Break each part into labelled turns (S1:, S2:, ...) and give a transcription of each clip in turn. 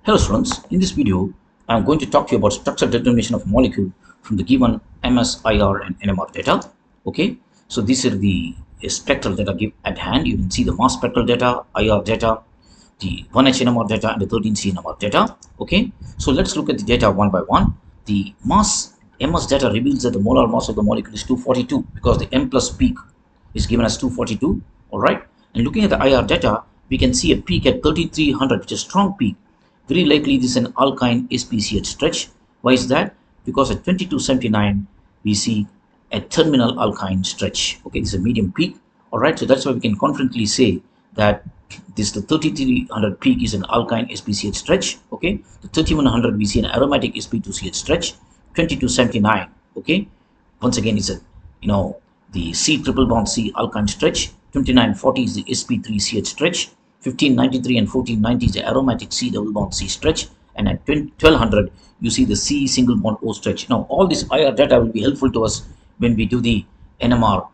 S1: Hello students, in this video I am going to talk to you about structural determination of molecule from the given MS, IR and NMR data. Okay, so these are the spectral data give at hand. You can see the mass spectral data, IR data, the 1H NMR data and the 13C NMR data. Okay, so let's look at the data one by one. The mass MS data reveals that the molar mass of the molecule is 242 because the M plus peak is given as 242. Alright, and looking at the IR data, we can see a peak at 3300, which is a strong peak. Very likely this is an alkyne SPCH stretch. Why is that? Because at 2279 we see a terminal alkyne stretch. Okay, this is a medium peak. Alright, so that's why we can confidently say that this the 3300 peak is an alkyne SPCH stretch. Okay, the 3100 we see an aromatic sp2ch stretch. 2279, okay, once again is a the C triple bond C alkyne stretch. 2940 is the sp3ch stretch. 1593 and 1490 is the aromatic C double bond C stretch, and at 1200 you see the C single bond O stretch. Now all this IR data will be helpful to us when we do the NMR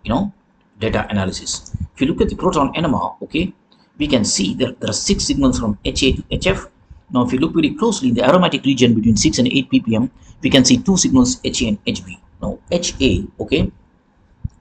S1: data analysis. If you look at the proton NMR, okay, we can see that there are 6 signals from HA to HF. Now if you look very closely in the aromatic region between 6 and 8 ppm, we can see 2 signals HA and HB. Now HA, okay,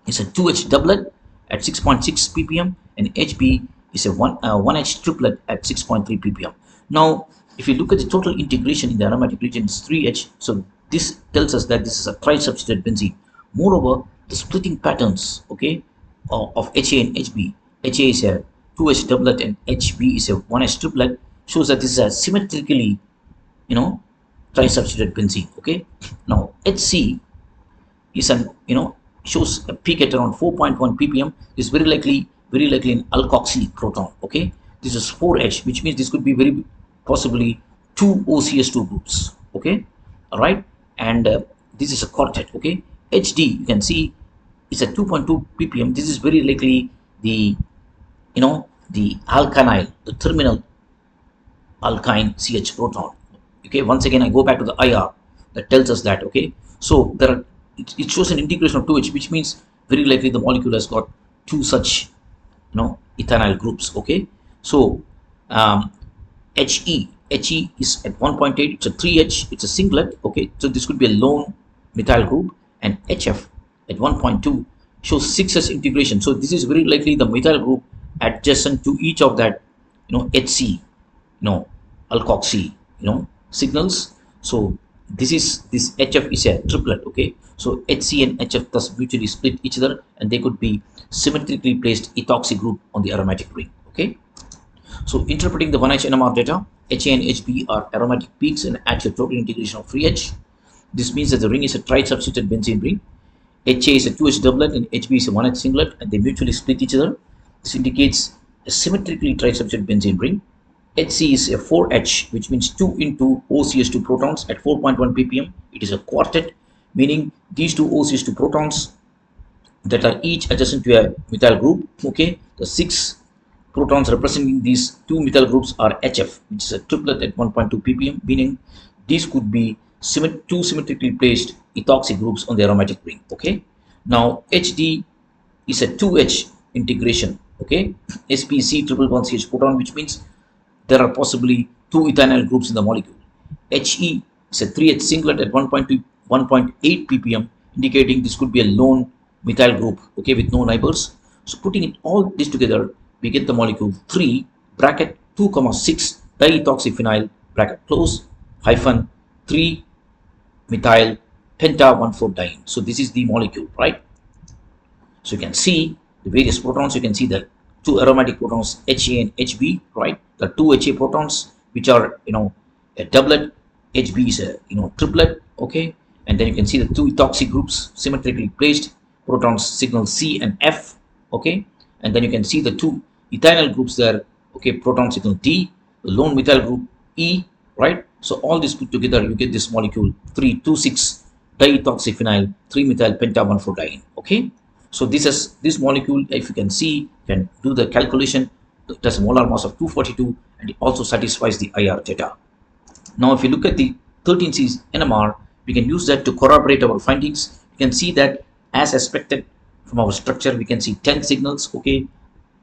S1: is a 2H doublet at 6.6 ppm, and HB is a 1H triplet at 6.3 ppm. Now, if you look at the total integration in the aromatic region, it's 3H. So this tells us that this is a tri-substituted benzene. Moreover, the splitting patterns, okay, of HA and HB. HA is a 2H doublet and HB is a 1H triplet. Shows that this is a symmetrically, tri-substituted benzene. Okay. Now HC is an shows a peak at around 4.1 ppm. Is very likely an alkoxylic proton. Okay, this is 4H, which means this could be very possibly 2 OCS2 groups. Okay, all right, and this is a quartet. Okay, HD you can see is at 2.2 ppm. This is very likely the the alkynyl, the terminal alkyne CH proton. Okay, once again I go back to the IR that tells us that. Okay, so there are it shows an integration of 2H, which means very likely the molecule has got 2 such ethynyl groups. Okay, so HE is at 1.8. It's a 3H. It's a singlet. Okay, so this could be a lone methyl group, and HF at 1.2 shows 6S integration. So this is very likely the methyl group adjacent to each of that HC alkoxy signals. So this HF is a triplet. Okay, so HC and HF thus mutually split each other, and they could be symmetrically placed ethoxy group on the aromatic ring. Okay, so interpreting the 1H NMR data, HA and HB are aromatic peaks and at your total integration of 3H. This means that the ring is a tri-substituted benzene ring. HA is a 2H doublet and HB is a 1H singlet, and they mutually split each other. This indicates a symmetrically tri-substituted benzene ring. HC is a 4H, which means 2 into OCS2 protons at 4.1 ppm. It is a quartet, meaning these 2 OCS2 protons that are each adjacent to a methyl group. Okay, the 6 protons representing these 2 methyl groups are HF, which is a triplet at 1.2 ppm, meaning these could be 2 symmetrically placed ethoxy groups on the aromatic ring. Okay, now HD is a 2H integration. Okay, SPC triple bond CH proton, which means there are possibly 2 ethynyl groups in the molecule. HE is a 3H singlet at 1.8 ppm, indicating this could be a lone methyl group, okay, with no neighbors. So putting it all this together, we get the molecule 3 bracket 2,6 diethoxyphenyl bracket close hyphen 3 methyl penta 1,4-diene. So this is the molecule, right? So you can see the various protons. You can see the 2 aromatic protons HA and HB, right? The 2 HA protons, which are a doublet. HB is a triplet. Okay, and then you can see the 2 ethoxy groups symmetrically placed. Protons signal C and F. Okay, and then you can see the 2 ethynyl groups there. Okay, proton signal D, the lone methyl group E, right? So all this put together, you get this molecule 3,2,6 diethoxyphenyl 3 methyl penta 1,4-diene. Okay, so this molecule, if you can see, you can do the calculation. It has a molar mass of 242, and it also satisfies the IR data. Now if you look at the 13C NMR, we can use that to corroborate our findings. You can see that as expected from our structure, we can see 10 signals. Okay,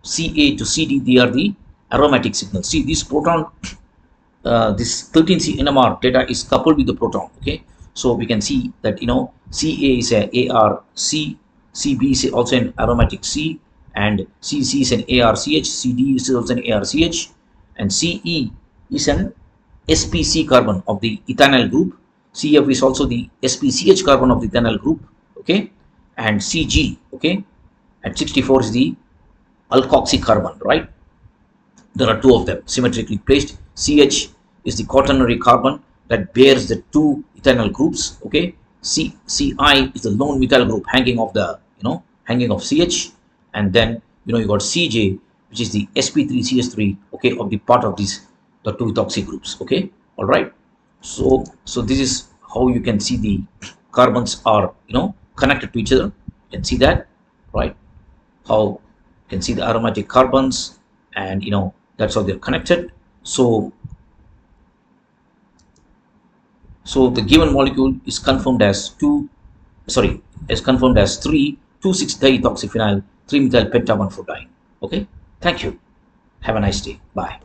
S1: CA to CD, they are the aromatic signals. See, these proton this 13C NMR data is coupled with the proton. Okay, so we can see that Ca is a AR C, Cb is also an aromatic C, and Cc is an ARCH, Cd is also an ARCH, and Ce is an SPC carbon of the ethynyl group. Cf is also the SPCH carbon of the ethynyl group. Okay, and Cg, okay, at 64 is the alkoxy carbon, right? There are two of them symmetrically placed. CH is the quaternary carbon that bears the two ethynyl groups. Okay, CI is the lone methyl group hanging off the hanging off CH, and then you got CJ, which is the sp3cs3, okay, of the part of these the two ethoxy groups. Okay, all right. So this is how you can see the carbons are connected to each other. You can see that, right? How you can see the aromatic carbons, and that's how they're connected. So the given molecule is confirmed as 3,2,6 diethoxyphenyl 3-methyl pentamon 4-diene. Okay, thank you, have a nice day, bye.